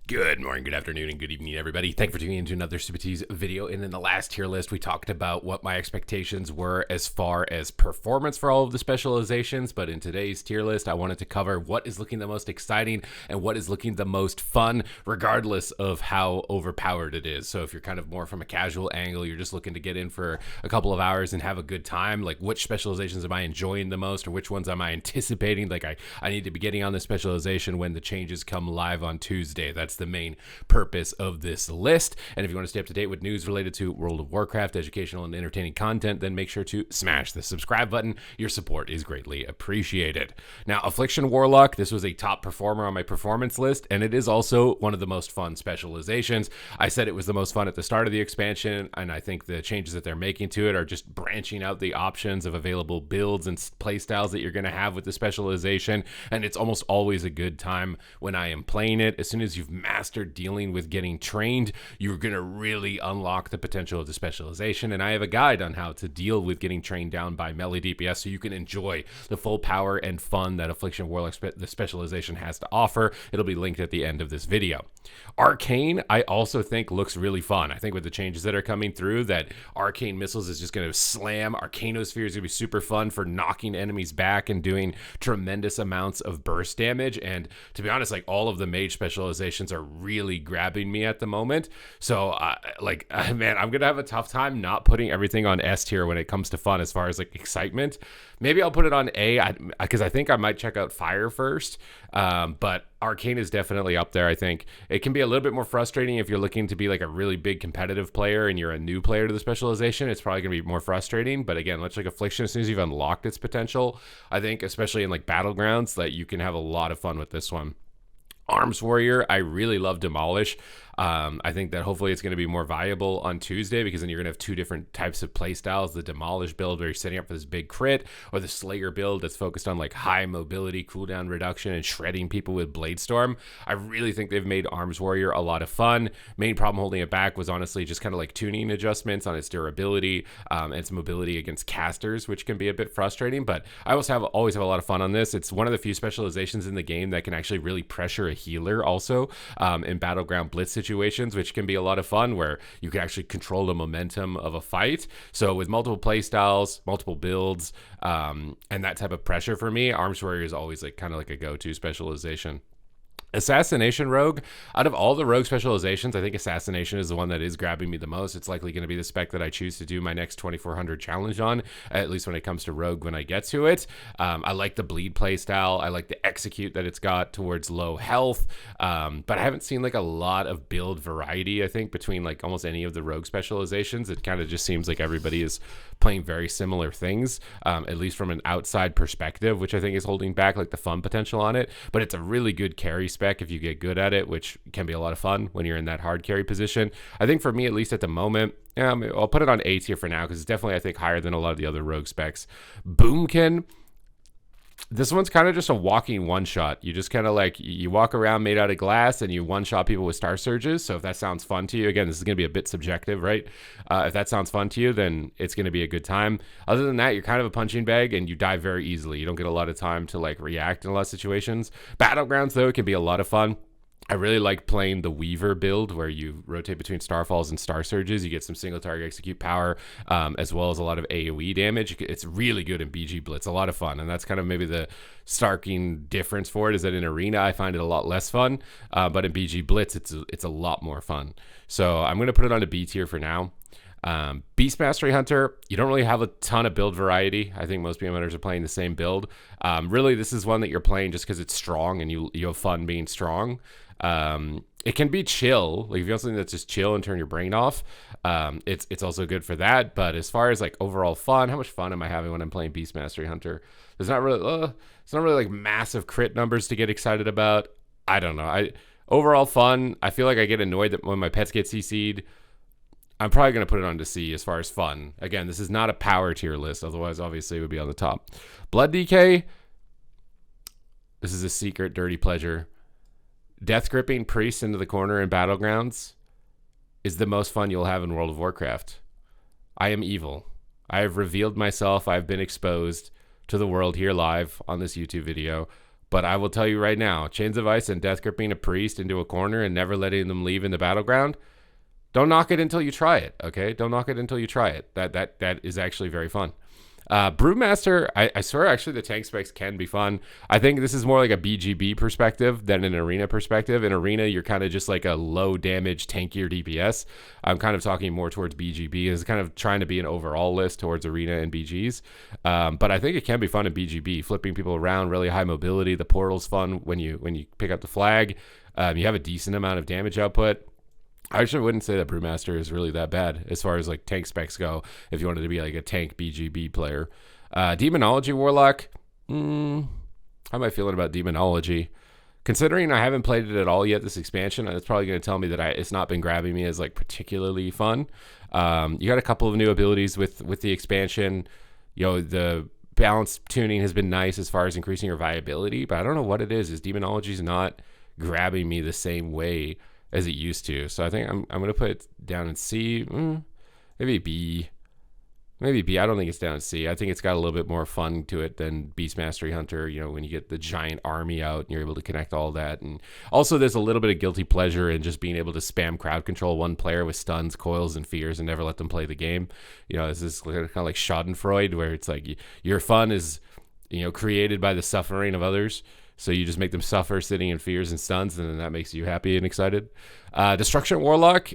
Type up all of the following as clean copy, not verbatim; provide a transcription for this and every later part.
Good morning, good afternoon, and good evening, everybody. Thank you for tuning into another Supatease video. And in the last tier list, we talked about what my expectations were as far as performance for all of the specializations. But in today's tier list, I wanted to cover what is looking the most exciting and what is looking the most fun, regardless of how overpowered it is. So if you're kind of more from a casual angle, you're just looking to get in for a couple of hours and have a good time, like which specializations am I enjoying the most, or which ones am I anticipating? Like I need to be getting on the specialization when the changes come live on Tuesday. That's the main purpose of this list. And if you want to stay up to date with news related to World of Warcraft, educational and entertaining content, then make sure to smash the subscribe button. Your support is greatly appreciated. Now, Affliction Warlock, this was a top performer on my performance list, and it is also one of the most fun specializations. I said it was the most fun at the start of the expansion, and I think the changes that they're making to it are just branching out the options of available builds and playstyles that you're going to have with the specialization, and it's almost always a good time when I am playing it. As soon as you've mastered dealing with getting trained, you're going to really unlock the potential of the specialization, and I have a guide on how to deal with getting trained down by melee DPS so you can enjoy the full power and fun that Affliction Warlock the specialization has to offer. It'll be linked at the end of this video. Arcane, I also think looks really fun. I think with the changes that are coming through, that Arcane Missiles is just going to slam. Arcanosphere is going to be super fun for knocking enemies back and doing tremendous amounts of burst damage. And to be honest, like all of the mage specializations are really grabbing me at the moment. So man, I'm going to have a tough time not putting everything on S tier when it comes to fun as far as like excitement. Maybe I'll put it on A because I think I might check out Fire first. But Arcane is definitely up there. I think it can be a little bit more frustrating if you're looking to be like a really big competitive player and you're a new player to the specialization. It's probably going to be more frustrating. But again, much like Affliction, as soon as you've unlocked its potential, I think especially in like Battlegrounds, that you can have a lot of fun with this one. Arms Warrior, I really love Demolish. I think that hopefully it's going to be more viable on Tuesday, because then you're going to have two different types of play styles: the Demolish build where you're setting up for this big crit, or the Slayer build that's focused on like high mobility, cooldown reduction, and shredding people with Bladestorm. I really think they've made Arms Warrior a lot of fun. Main problem holding it back was honestly just kind of like tuning adjustments on its durability and its mobility against casters, which can be a bit frustrating, but I always have a lot of fun on this. It's one of the few specializations in the game that can actually really pressure a healer also in Battleground Blitz situations, which can be a lot of fun, where you can actually control the momentum of a fight. So with multiple play styles, multiple builds, and that type of pressure, for me, Arms Warrior is always like kind of like a go-to specialization. Assassination Rogue, out of all the rogue specializations, I think Assassination is the one that is grabbing me the most. It's likely going to be the spec that I choose to do my next 2400 challenge on, at least when it comes to rogue when I get to it. I like the bleed playstyle. I like the execute that it's got towards low health, but I haven't seen like a lot of build variety, I think, between like almost any of the rogue specializations. It kind of just seems like everybody is playing very similar things, at least from an outside perspective, which I think is holding back like the fun potential on it. But it's a really good carry spec if you get good at it, which can be a lot of fun when you're in that hard carry position. I think for me, at least at the moment, I'll put it on A tier for now, because it's definitely, I think, higher than a lot of the other rogue specs. Boomkin, this one's kind of just a walking one-shot. You just kind of like, you walk around made out of glass and you one-shot people with star surges. So if that sounds fun to you, again, this is going to be a bit subjective, right? If that sounds fun to you, then it's going to be a good time. Other than that, you're kind of a punching bag and you die very easily. You don't get a lot of time to like react in a lot of situations. Battlegrounds, though, it can be a lot of fun. I really like playing the Weaver build, where you rotate between Starfalls and Star Surges. You get some single target execute power, as well as a lot of AoE damage. It's really good in BG Blitz, a lot of fun, and that's kind of maybe the starking difference for it, is that in Arena I find it a lot less fun, but in BG Blitz it's a lot more fun. So I'm going to put it on a B tier for now. Beast Mastery Hunter, you don't really have a ton of build variety. I think most BMers are playing the same build. Really, this is one that you're playing just because it's strong and you have fun being strong. It can be chill. Like if you want something that's just chill and turn your brain off, it's also good for that. But as far as like overall fun, how much fun am I having when I'm playing Beast Mastery Hunter? It's not really like massive crit numbers to get excited about. I don't know. Overall fun. I feel like I get annoyed that when my pets get CC'd. I'm probably going to put it on to C as far as fun. Again, this is not a power tier list. Otherwise, obviously, it would be on the top. Blood DK. This is a secret dirty pleasure. Death gripping priests into the corner in Battlegrounds is the most fun you'll have in World of Warcraft. I am evil. I have revealed myself. I've been exposed to the world here live on this YouTube video. But I will tell you right now, Chains of Ice and Death Gripping a priest into a corner and never letting them leave in the battleground, don't knock it until you try it, okay? Don't knock it until you try it. That is actually very fun. Brewmaster, I swear actually the tank specs can be fun. I think this is more like a BGB perspective than an arena perspective. In arena, you're kind of just like a low damage tankier DPS. I'm kind of talking more towards BGB. It's kind of trying to be an overall list towards arena and BGs. But I think it can be fun in BGB, flipping people around, really high mobility. The portal's fun when you pick up the flag. You have a decent amount of damage output. I actually wouldn't say that Brewmaster is really that bad as far as like tank specs go, if you wanted to be like a tank BGB player. Demonology Warlock, how am I feeling about Demonology? Considering I haven't played it at all yet this expansion, it's probably going to tell me that it's not been grabbing me as like particularly fun. You got a couple of new abilities with the expansion. You know, the balance tuning has been nice as far as increasing your viability, but I don't know what it is. Demonology is not grabbing me the same way as it used to. So I think I'm going to put it down in C. Maybe B. Maybe B. I don't think it's down in C. I think it's got a little bit more fun to it than Beast Mastery Hunter, you know, when you get the giant army out and you're able to connect all that. And also there's a little bit of guilty pleasure in just being able to spam crowd control one player with stuns, coils, and fears and never let them play the game. You know, this is kind of like Schadenfreude, where it's like your fun is, you know, created by the suffering of others. So you just make them suffer sitting in fears and stuns, and then that makes you happy and excited. Destruction Warlock,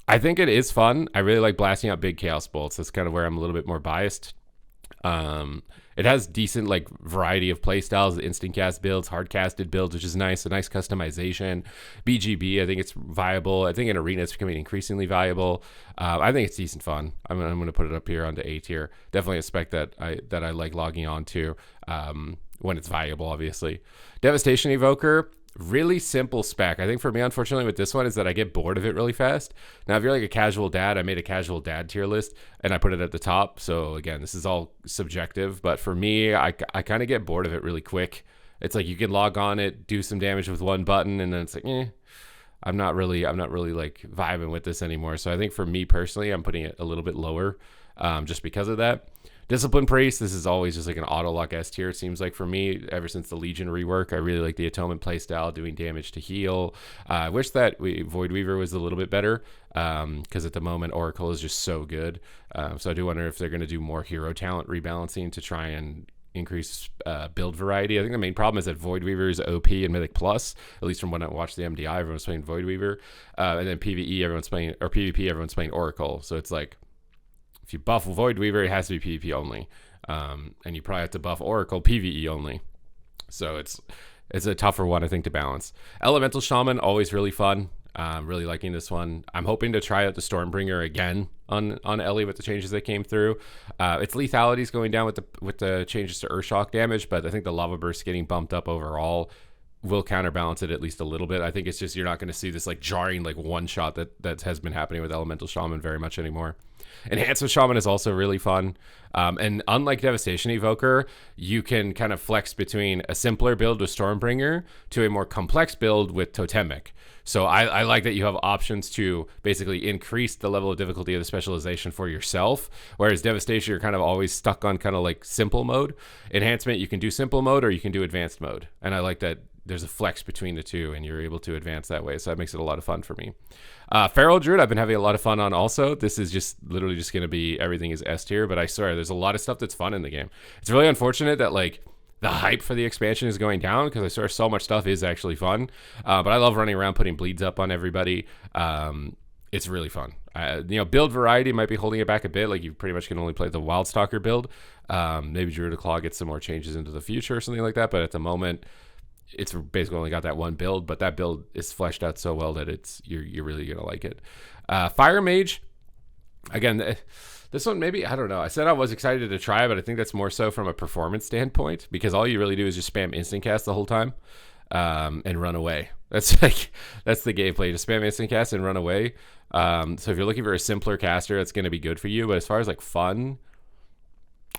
I think it is fun. I really like blasting out big chaos bolts. That's kind of where I'm a little bit more biased. It has decent like variety of playstyles, instant cast builds, hard casted builds, which is nice. A nice customization. BGB, I think it's viable. I think in arena it's becoming increasingly valuable. I think it's decent fun. I'm going to put it up here onto A tier. Definitely a spec that I like logging on to. When it's valuable, obviously. Devastation Evoker, really simple spec. I think for me, unfortunately, with this one is that I get bored of it really fast. Now, if you're like a casual dad, I made a casual dad tier list and I put it at the top. So again, this is all subjective, but for me, I kind of get bored of it really quick. It's like you can log on it, do some damage with one button, and then it's like, I'm not really like vibing with this anymore. So I think for me personally, I'm putting it a little bit lower, just because of that. Discipline Priest, this is always just like an auto lock S tier, it seems like for me, ever since the Legion rework. I really like the Atonement playstyle, doing damage to heal. I wish that Void Weaver was a little bit better, because at the moment Oracle is just so good. So I do wonder if they're going to do more hero talent rebalancing to try and increase build variety. I think the main problem is that Void Weaver is OP and Mythic Plus, at least from when I watched the MDI, everyone's playing Void Weaver. And then PvE, everyone's playing, or PvP, everyone's playing Oracle. So it's like, if you buff Void Weaver, it has to be PvP only. And you probably have to buff Oracle PvE only. So it's a tougher one, I think, to balance. Elemental Shaman, always really fun. Really liking this one. I'm hoping to try out the Stormbringer again on Ellie with the changes that came through. Its lethality is going down with the changes to Earthshock damage, but I think the Lava Burst getting bumped up overall will counterbalance it at least a little bit. I think it's just you're not going to see this like jarring like one shot that has been happening with Elemental Shaman very much anymore. Enhancement Shaman is also really fun. And unlike Devastation Evoker, you can kind of flex between a simpler build with Stormbringer to a more complex build with Totemic. So I like that you have options to basically increase the level of difficulty of the specialization for yourself, whereas Devastation, you're kind of always stuck on kind of like simple mode. Enhancement, you can do simple mode or you can do advanced mode. And I like that there's a flex between the two and you're able to advance that way. So that makes it a lot of fun for me. Feral Druid, I've been having a lot of fun on also. This is just literally just going to be, everything is S tier, but I swear there's a lot of stuff that's fun in the game. It's really unfortunate that like the hype for the expansion is going down because I swear so much stuff is actually fun. But I love running around putting bleeds up on everybody. It's really fun. Build variety might be holding it back a bit. Like you pretty much can only play the Wildstalker build. Maybe Druid of Claw gets some more changes into the future or something like that. But at the moment, it's basically only got that one build, but that build is fleshed out so well that you're really gonna like it. Fire Mage, again, this one maybe, I don't know. I said I was excited to try, but I think that's more so from a performance standpoint because all you really do is just spam instant cast the whole time and run away. That's the gameplay. Just spam instant cast and run away. So if you're looking for a simpler caster, that's gonna be good for you. But as far as like fun,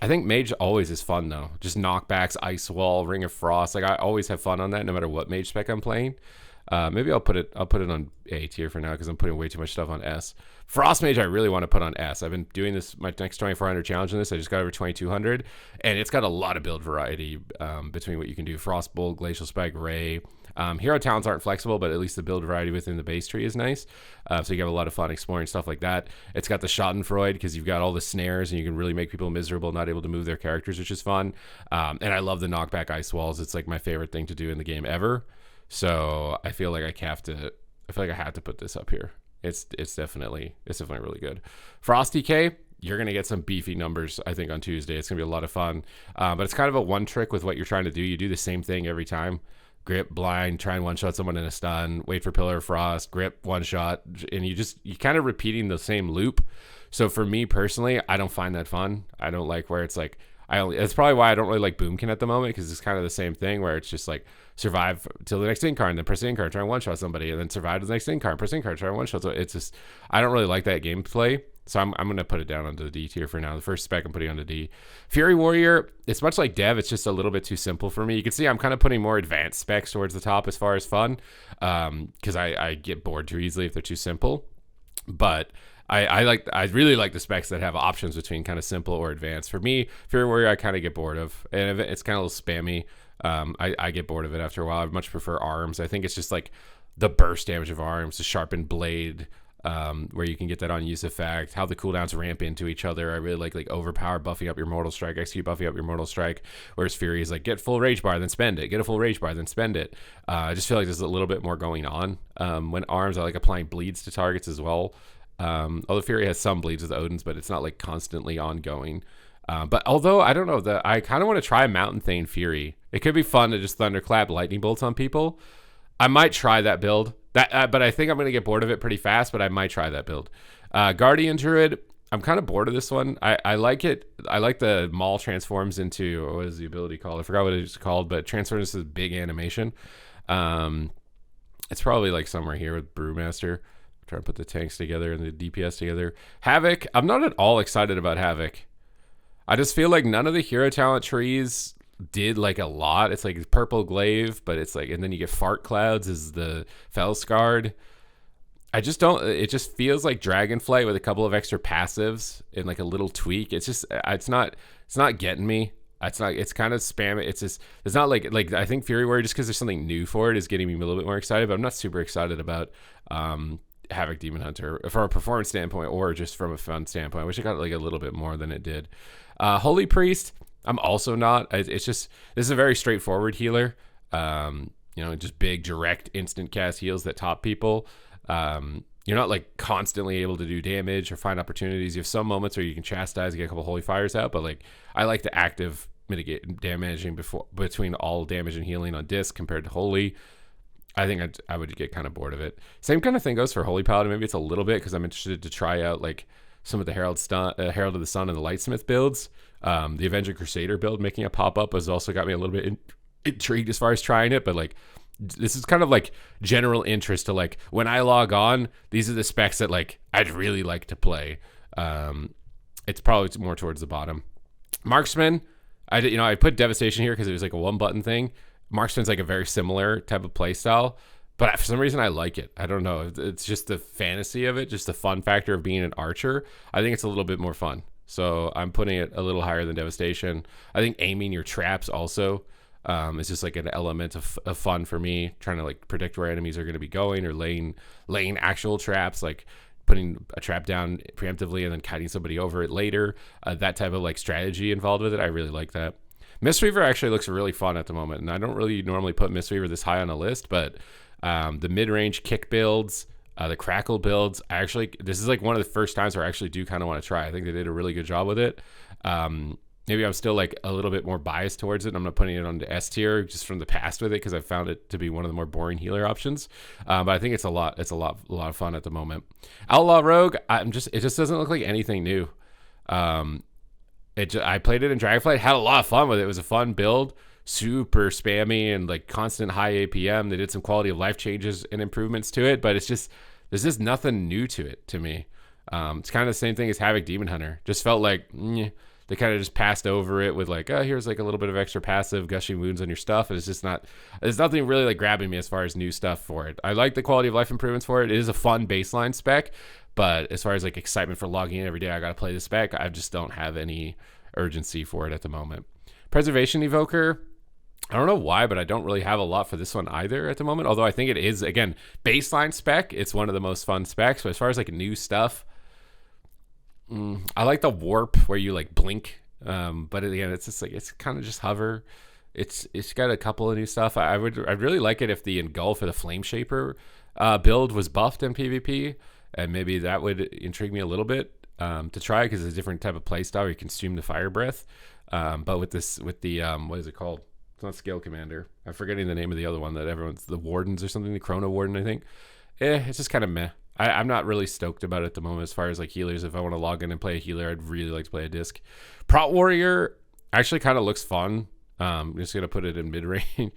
I think Mage always is fun though. Just knockbacks, Ice Wall, Ring of Frost. Like I always have fun on that no matter what Mage spec I'm playing. Maybe I'll put it on A tier for now because I'm putting way too much stuff on S. Frost Mage I really want to put on S. I've been doing this, my next 2400 challenge in this. I just got over 2200, and it's got a lot of build variety between what you can do. Frostbolt, Glacial Spike, Ray. Hero talents aren't flexible, but at least the build variety within the base tree is nice. So you have a lot of fun exploring stuff like that. It's got the Schadenfreude because you've got all the snares and you can really make people miserable, not able to move their characters, which is fun. And I love the knockback ice walls. It's like my favorite thing to do in the game ever. So I feel like I have to put this up here. It's definitely really good. Frosty K, you're gonna get some beefy numbers, I think, on Tuesday. It's gonna be a lot of fun. But it's kind of a one trick with what you're trying to do. You do the same thing every time. Grip, blind, try and one-shot someone in a stun, wait for Pillar of Frost, grip, one-shot, and you kind of repeating the same loop. So for me personally, I don't find that fun. I don't like where it's like, that's probably why I don't really like Boomkin at the moment, because it's kind of the same thing where it's just like survive till the next in-card, and then press in-card, try and one-shot somebody, and then survive to the next in-card, press in-card, try and one-shot. So it's just, I don't really like that gameplay. So I'm going to put it down onto the D tier for now. The first spec I'm putting on the D. Fury Warrior, it's much like Dev. It's just a little bit too simple for me. You can see I'm kind of putting more advanced specs towards the top as far as fun, because I get bored too easily if they're too simple. But I really like the specs that have options between kind of simple or advanced. For me, Fury Warrior I kind of get bored of, and it's kind of a little spammy. I get bored of it after a while. I much prefer arms. I think it's just like the burst damage of arms, the sharpened blade, where you can get that on use effect, how the cooldowns ramp into each other. I really like overpower buffing up your mortal strike, execute buffing up your mortal strike, whereas Fury is like get full rage bar then spend it, get a full rage bar then spend it. I just feel like there's a little bit more going on. When arms, I like applying bleeds to targets as well, although Fury has some bleeds with Odin's, but it's not like constantly ongoing. But although I don't know, I kind of want to try Mountain Thane Fury. It could be fun to just thunderclap lightning bolts on people. I might try that build. But I think I'm going to get bored of it pretty fast, but I might try that build. Guardian Druid, I'm kind of bored of this one. I like it. I like the Maul transforms into, what is the ability called? I forgot what it's called, but it transforms into this big animation. It's probably like somewhere here with Brewmaster. I'm trying to put the tanks together and the DPS together. Havoc, I'm not at all excited about Havoc. I just feel like none of the hero talent trees did like a lot. It's like purple glaive, but it's like, and then you get fart clouds as the Fellscarred. I just don't, it just feels like Dragonflight with a couple of extra passives and like a little tweak. It's just, it's not getting me. It's kind of spam. It's not like I think Fury Warrior, just because there's something new for it, is getting me a little bit more excited, but I'm not super excited about Havoc Demon Hunter from a performance standpoint or just from a fun standpoint. I wish it got like a little bit more than it did. Holy Priest, I'm also not. It's just, this is a very straightforward healer. Just big, direct, instant cast heals that top people. You're not like constantly able to do damage or find opportunities. You have some moments where you can chastise and get a couple holy fires out, but like I like the active mitigate damaging between all damage and healing on disc compared to holy. I think I would get kind of bored of it. Same kind of thing goes for Holy Paladin. Maybe it's a little bit because I'm interested to try out like some of the Herald of the Sun and the Lightsmith builds. The Avenger Crusader build making a pop up has also got me a little bit intrigued as far as trying it, but like this is kind of like general interest to like when I log on, these are the specs that like I'd really like to play. It's probably more towards the bottom. Marksman, I put Devastation here because it was like a one button thing. Marksman's like a very similar type of play style, but for some reason I like it. I don't know. It's just the fantasy of it, just the fun factor of being an archer. I think it's a little bit more fun. So I'm putting it a little higher than Devastation. I think aiming your traps also is just like an element of fun for me, trying to like predict where enemies are going to be going or laying actual traps, like putting a trap down preemptively and then kiting somebody over it later. That type of like strategy involved with it. I really like that. Mistweaver actually looks really fun at the moment, and I don't really normally put Mistweaver this high on a list, but the mid-range kick builds, the crackle builds, this is like one of the first times where I actually do kind of want to try. I think they did a really good job with it. Maybe I'm still like a little bit more biased towards it. I'm not putting it on the S tier just from the past with it because I found it to be one of the more boring healer options. But I think it's a lot of fun at the moment. Outlaw Rogue, it just doesn't look like anything new. I played it in Dragonflight, had a lot of fun with it. It was a fun build, super spammy and like constant high APM. They did some quality of life changes and improvements to it, but there's just nothing new to it to me. It's kind of the same thing as Havoc Demon Hunter. Just felt like They kind of just passed over it with like, oh, here's like a little bit of extra passive gushing wounds on your stuff. And it's just not, there's nothing really like grabbing me as far as new stuff for it. I like the quality of life improvements for it. It is a fun baseline spec, but as far as like excitement for logging in every day, I got to play the spec. I just don't have any urgency for it at the moment. Preservation Evoker, I don't know why, but I don't really have a lot for this one either at the moment. Although I think it is, again, baseline spec. It's one of the most fun specs. But as far as like new stuff, I like the warp where you like blink. But again, it's just like, it's kind of just hover. It's got a couple of new stuff. I'd really like it if the engulf or the flame shaper build was buffed in PvP, and maybe that would intrigue me a little bit to try, because it's a different type of playstyle where you consume the fire breath. But with the what is it called? It's not Scale Commander. I'm forgetting the name of the other one that everyone's, the Wardens or something, the Chrono Warden, I think. It's just kind of meh. I'm not really stoked about it at the moment as far as like healers. If I want to log in and play a healer, I'd really like to play a disc. Prot Warrior actually kind of looks fun. I'm just going to put it in mid-range.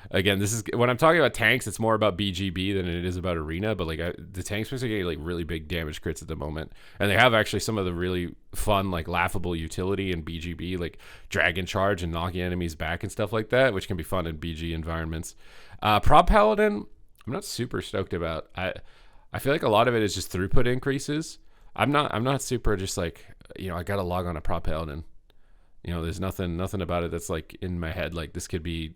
Again, this is when I'm talking about tanks, it's more about BGB than it is about arena. But like the tanks are getting like really big damage crits at the moment. And they have actually some of the really fun, like laughable utility in BGB, like Dragon Charge and knocking enemies back and stuff like that, which can be fun in BG environments. Prop Paladin, I'm not super stoked about. I feel like a lot of it is just throughput increases. I'm not super just like, I got to log on a Prop Paladin. There's nothing about it that's like in my head like this could be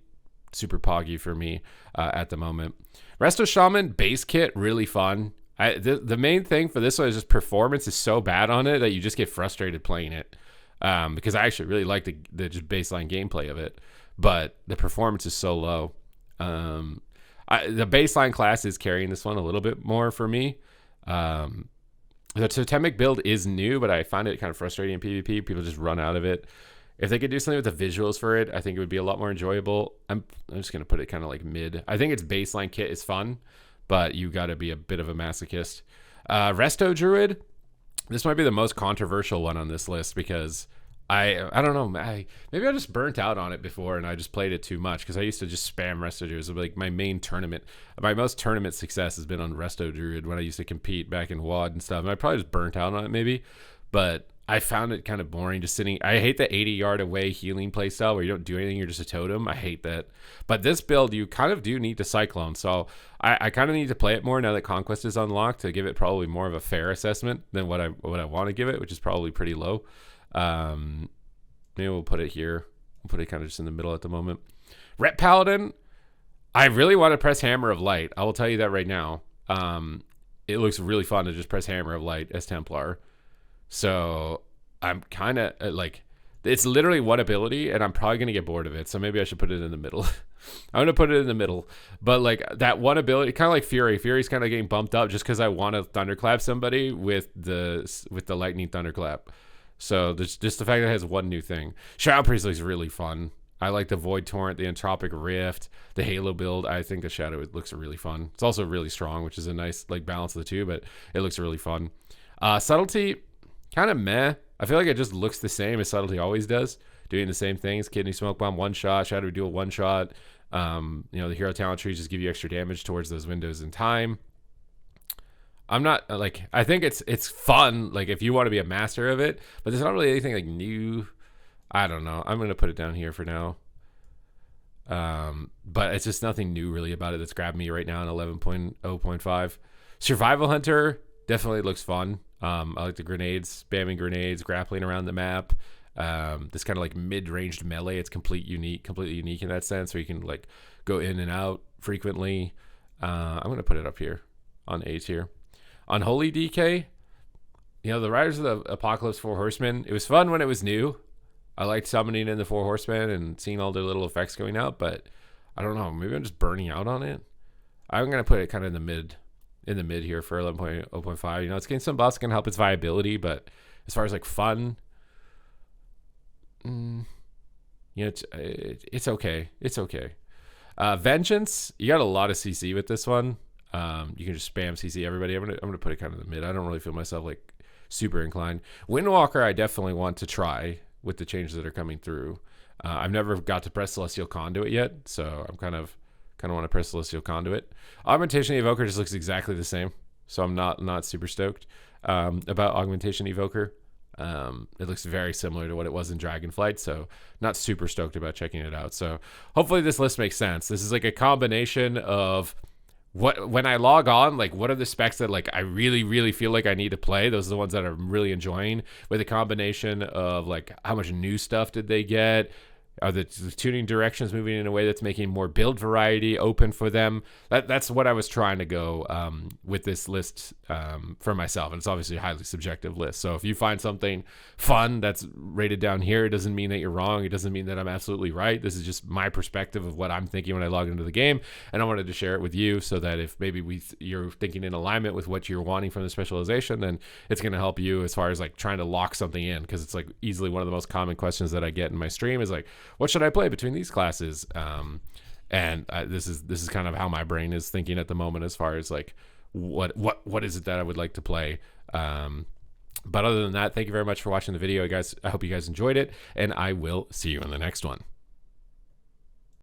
super poggy for me at the moment. Resto Shaman base kit, really fun. The main thing for this one is just performance is so bad on it that you just get frustrated playing it, because I actually really like the just baseline gameplay of it, but the performance is so low. The baseline class is carrying this one a little bit more for me. The totemic build is new, but I find it kind of frustrating in PvP. People just run out of it. If they could do something with the visuals for it, I think it would be a lot more enjoyable. I'm just going to put it kind of like mid. I think its baseline kit is fun, but you got to be a bit of a masochist. Resto Druid, this might be the most controversial one on this list because I don't know. Maybe I just burnt out on it before and I just played it too much, because I used to just spam Resto Druid. It was like my main tournament. My most tournament success has been on Resto Druid when I used to compete back in WoD and stuff. And I probably just burnt out on it maybe, but I found it kind of boring just sitting. I hate the 80-yard away healing playstyle where you don't do anything, you're just a totem. I hate that. But this build, you kind of do need to Cyclone. So I kind of need to play it more now that Conquest is unlocked to give it probably more of a fair assessment than what I want to give it, which is probably pretty low. Maybe we'll put it here. We'll put it kind of just in the middle at the moment. Rep Paladin, I really want to press Hammer of Light. I will tell you that right now. It looks really fun to just press Hammer of Light as Templar. So I'm kind of like, it's literally one ability and I'm probably going to get bored of it. So maybe I should put it in the middle. I'm going to put it in the middle. But like that one ability, kind of like Fury. Fury's kind of getting bumped up just because I want to Thunderclap somebody with the Lightning Thunderclap. So there's just the fact that it has one new thing. Shadow Priest looks really fun. I like the Void Torrent, the Entropic Rift, the Halo build. I think the Shadow, it looks really fun. It's also really strong, which is a nice like balance of the two, but it looks really fun. Subtlety, kind of meh. I feel like it just looks the same as Subtlety always does, doing the same things. Kidney Smoke Bomb, one shot. Shadow Duel, one shot. The hero talent trees just give you extra damage towards those windows in time. I'm not like, I think it's fun, like if you want to be a master of it, but there's not really anything like new. I don't know. I'm going to put it down here for now. But it's just nothing new really about it that's grabbed me right now in 11.0.5. Survival Hunter definitely looks fun. I like the grenades, spamming grenades, grappling around the map. This kind of like mid-ranged melee. It's completely unique in that sense, where you can like go in and out frequently. I'm going to put it up here on A tier. Unholy DK, the Riders of the Apocalypse 4 Horsemen. It was fun when it was new. I liked summoning in the 4 Horsemen and seeing all the little effects going out, but I don't know. Maybe I'm just burning out on it. I'm going to put it kind of in the mid here for 11.0.5. It's getting some buffs, going to help its viability, but as far as like fun, it's okay. It's okay. Vengeance, you got a lot of CC with this one. You can just spam CC everybody. I'm gonna put it kind of in the mid. I don't really feel myself like super inclined. Windwalker, I definitely want to try with the changes that are coming through. I've never got to press Celestial Conduit yet, so I'm kind of want to press Celestial Conduit. Augmentation Evoker just looks exactly the same, so I'm not super stoked about Augmentation Evoker. It looks very similar to what it was in Dragonflight, so not super stoked about checking it out. So hopefully this list makes sense. This is like a combination of when I log on, like what are the specs that like I really feel like I need to play. Those are the ones that I'm really enjoying, with a combination of like how much new stuff did they get. Are the tuning directions moving in a way that's making more build variety open for them? That's what I was trying to go with this list for myself. And it's obviously a highly subjective list. So if you find something fun that's rated down here, it doesn't mean that you're wrong. It doesn't mean that I'm absolutely right. This is just my perspective of what I'm thinking when I log into the game. And I wanted to share it with you so that if maybe you're thinking in alignment with what you're wanting from the specialization, then it's going to help you as far as like trying to lock something in. Because it's like easily one of the most common questions that I get in my stream is like, what should I play between these classes? This is kind of how my brain is thinking at the moment as far as like what is it that I would like to play. But other than that, thank you very much for watching the video, guys. I hope you guys enjoyed it, and I will see you in the next one.